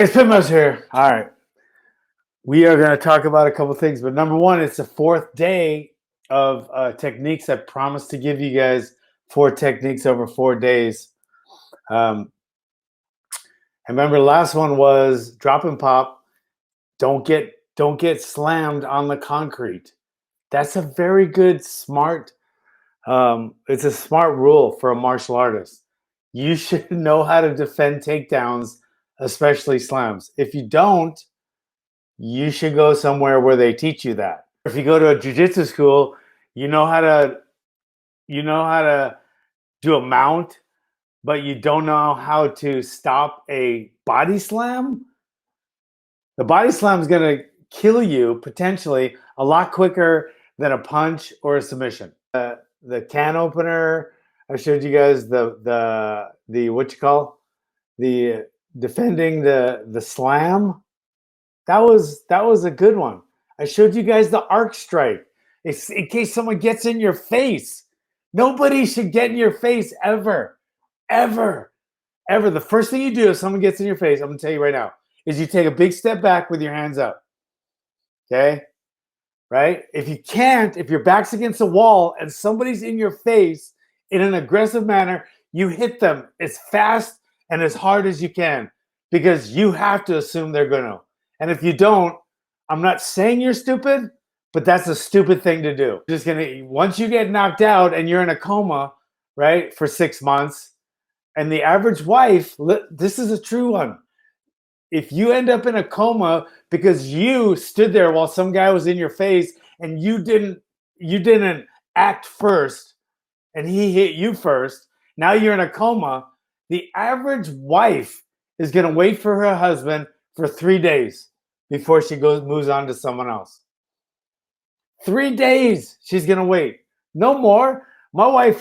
It's Pit here. All right. We are going to talk about a couple things, but number one, it's the fourth day of techniques. I promised to give you guys 4 techniques over 4 days. And remember, the last one was drop and pop. Don't get slammed on the concrete. That's a very good, smart. It's a smart rule for a martial artist. You should know how to defend takedowns, especially slams. If you don't, you should go somewhere where they teach you that. If you go to a jiu-jitsu school, you know how to do a mount, but you don't know how to stop a body slam. The body slam is going to kill you potentially a lot quicker than a punch or a submission. The can opener, I showed you guys the what you call the defending the slam. That was a good one. I showed you guys the arc strike. It's in case someone gets in your face. Nobody should get in your face ever, ever, ever. The first thing you do if someone gets in your face, I'm going to tell you right now, is you take a big step back with your hands up. Okay? Right? If you can't, if your back's against a wall and somebody's in your face in an aggressive manner, you hit them as fast and as hard as you can because you have to assume they're going to. And if you don't, I'm not saying you're stupid, but that's a stupid thing to do. Just gonna once you get knocked out and you're in a coma, right, for 6 months, and the average wife, this is a true one. If you end up in a coma because you stood there while some guy was in your face and you didn't act first and he hit you first, now you're in a coma, the average wife is going to wait for her husband for 3 days before she moves on to someone else. 3 days she's going to wait. No more. My wife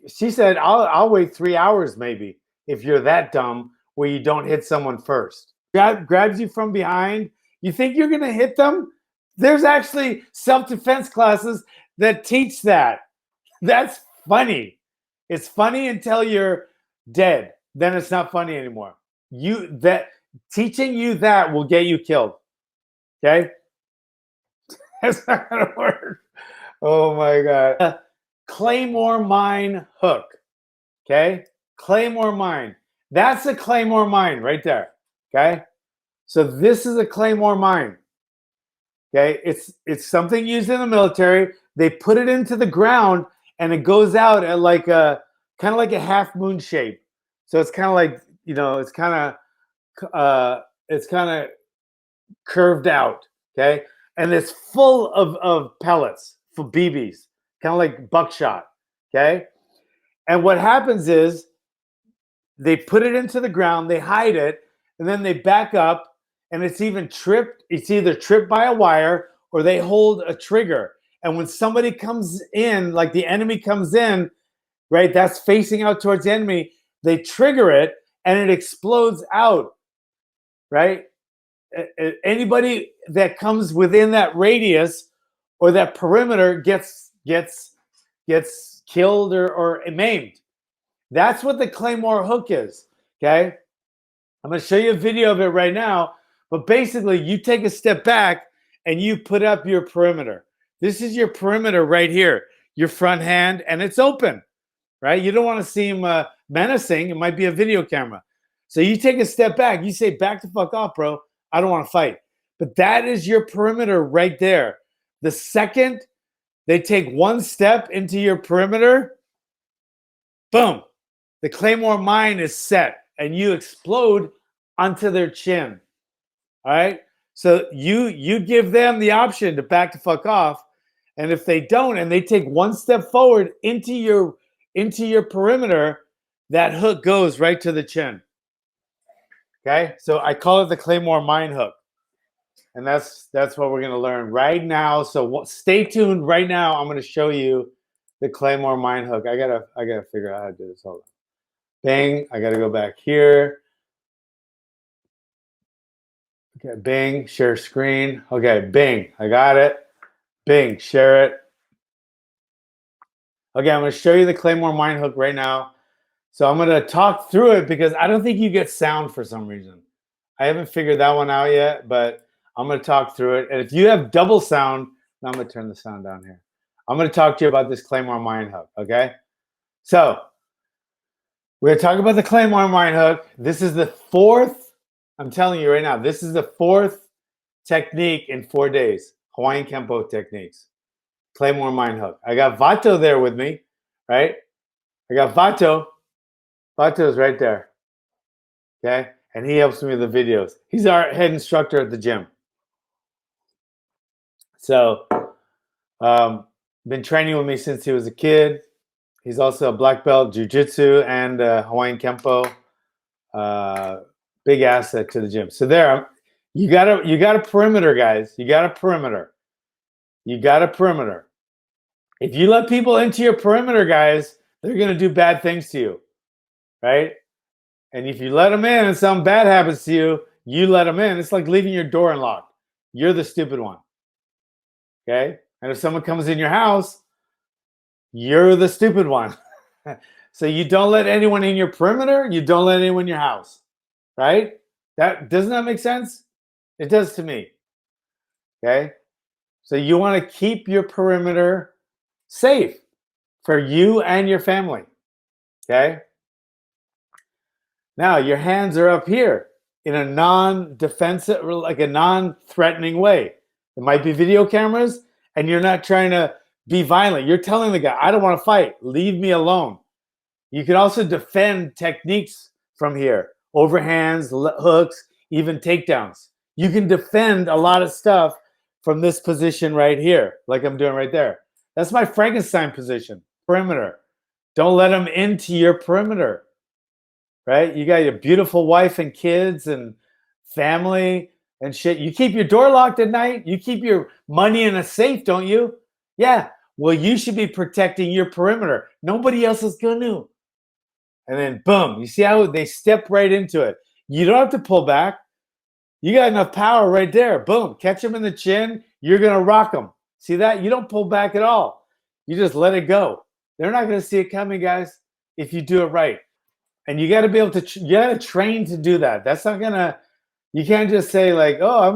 she said, I'll wait 3 hours maybe if you're that dumb where you don't hit someone first. Grabs you from behind. You think you're going to hit them? There's actually self-defense classes that teach that. That's funny. It's funny until you're dead. Then it's not funny anymore. Teaching you that will get you killed. Okay? That's not going to work. Oh my God. Claymore mine hook. Okay? Claymore mine. That's a claymore mine right there. Okay? So this is a claymore mine. Okay? It's something used in the military. They put it into the ground and it goes out at like a kind of like a half moon shape. So it's kind of like, it's kind of curved out, okay? And it's full of pellets for BBs, kind of like buckshot, okay? And what happens is they put it into the ground, they hide it, and then they back up, and it's either tripped by a wire or they hold a trigger. And when somebody comes in, like the enemy comes in, right, that's facing out towards the enemy, they trigger it and it explodes out, right? Anybody that comes within that radius or that perimeter gets killed or maimed. That's what the claymore hook is. Okay, I'm going to show you a video of it right now. But basically, you take a step back and you put up your perimeter. This is your perimeter right here, your front hand, and it's open. Right? You don't want to seem menacing. It might be a video camera. So you take a step back. You say, "Back the fuck off, bro. I don't want to fight." But that is your perimeter right there. The second they take one step into your perimeter, boom, the claymore mine is set and you explode onto their chin. All right? So you give them the option to back the fuck off. And if they don't and they take one step forward into your perimeter, that hook goes right to the chin. Okay? So I call it the claymore mine hook. And that's what we're going to learn right now. So stay tuned. Right now, I'm going to show you the claymore mine hook. I gotta figure out how to do this. Hold on. Bang. I got to go back here. Okay. Bing. Share screen. Okay. Bing. I got it. Bing. Share it. Okay. I'm going to show you the claymore mine hook right now. So I'm going to talk through it because I don't think you get sound for some reason. I haven't figured that one out yet, but I'm going to talk through it. And if you have double sound, now I'm going to turn the sound down here. I'm going to talk to you about this Claymore Mind Hook, okay? So we're going to talk about the Claymore Mind Hook. This is the fourth, I'm telling you right now, this is the fourth technique in 4 days, Hawaiian Kempo techniques. Claymore Mind Hook. I got Vato there with me, right? I got Vato. Vato's right there, okay? And he helps me with the videos. He's our head instructor at the gym. So, been training with me since he was a kid. He's also a black belt jiu-jitsu and Hawaiian Kempo. Big asset to the gym. So there, you got a perimeter, guys. You got a perimeter. You got a perimeter. If you let people into your perimeter, guys, they're going to do bad things to you, right? And if you let them in and something bad happens to you, you let them in. It's like leaving your door unlocked. You're the stupid one, okay? And if someone comes in your house, you're the stupid one. So you don't let anyone in your perimeter. You don't let anyone in your house, right? Doesn't that make sense? It does to me, okay? So you want to keep your perimeter safe for you and your family, okay? Now your hands are up here in a non-defensive, like a non-threatening way. It might be video cameras, and you're not trying to be violent. You're telling the guy, I don't want to fight. Leave me alone. You can also defend techniques from here. Overhands, hooks, even takedowns. You can defend a lot of stuff from this position right here, like I'm doing right there. That's my Frankenstein position, perimeter. Don't let them into your perimeter, right? You got your beautiful wife and kids and family and shit. You keep your door locked at night. You keep your money in a safe, don't you? Yeah. Well, you should be protecting your perimeter. Nobody else is going to. And then, boom, you see how they step right into it. You don't have to pull back. You got enough power right there. Boom, catch them in the chin. You're going to rock them. See that? You don't pull back at all. You just let it go. They're not going to see it coming, guys, if you do it right. And you got to be able to, you got to train to do that. That's not going to, you can't just say like, oh, I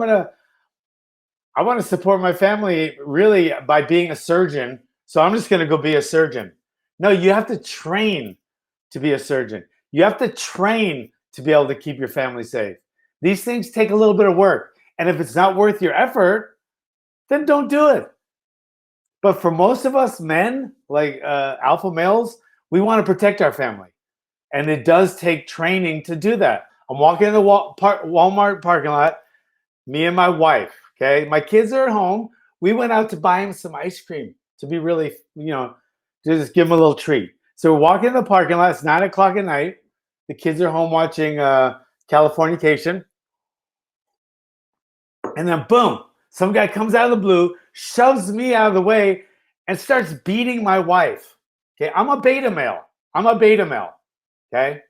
want to support my family really by being a surgeon. So I'm just going to go be a surgeon. No, you have to train to be a surgeon. You have to train to be able to keep your family safe. These things take a little bit of work. And if it's not worth your effort, then don't do it. But for most of us men, like alpha males, we want to protect our family. And it does take training to do that. I'm walking in the Walmart parking lot, me and my wife, okay? My kids are at home. We went out to buy him some ice cream to be really, to just give him a little treat. So we're walking in the parking lot. It's 9 o'clock at night. The kids are home watching Californication. And then boom, some guy comes out of the blue, shoves me out of the way, and starts beating my wife. Okay, I'm a beta male. Okay?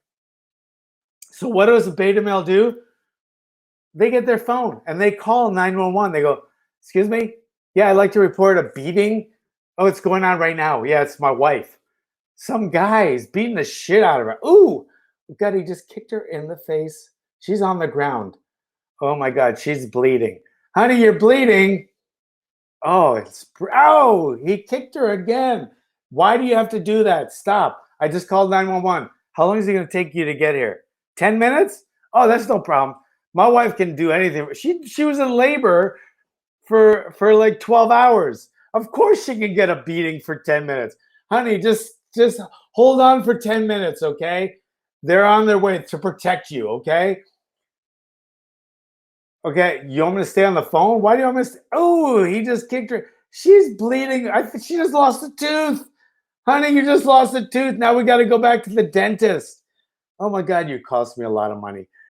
So what does a beta male do? They get their phone and they call 911. They go, excuse me? Yeah, I'd like to report a beating. Oh, it's going on right now. Yeah, it's my wife. Some guy is beating the shit out of her. Ooh, God, he just kicked her in the face. She's on the ground. Oh my God, she's bleeding. Honey, you're bleeding. Oh, he kicked her again. Why do you have to do that? Stop. I just called 911. How long is it going to take you to get here? 10 minutes? Oh, that's no problem. My wife can do anything. She was in labor for like 12 hours. Of course she can get a beating for 10 minutes. Honey, just hold on for 10 minutes, okay? They're on their way to protect you, okay? Okay, you want me to stay on the phone? Why do you want me to Oh, he just kicked her. She's bleeding. I think she just lost a tooth. Honey, you just lost a tooth. Now we got to go back to the dentist. Oh my God, you cost me a lot of money.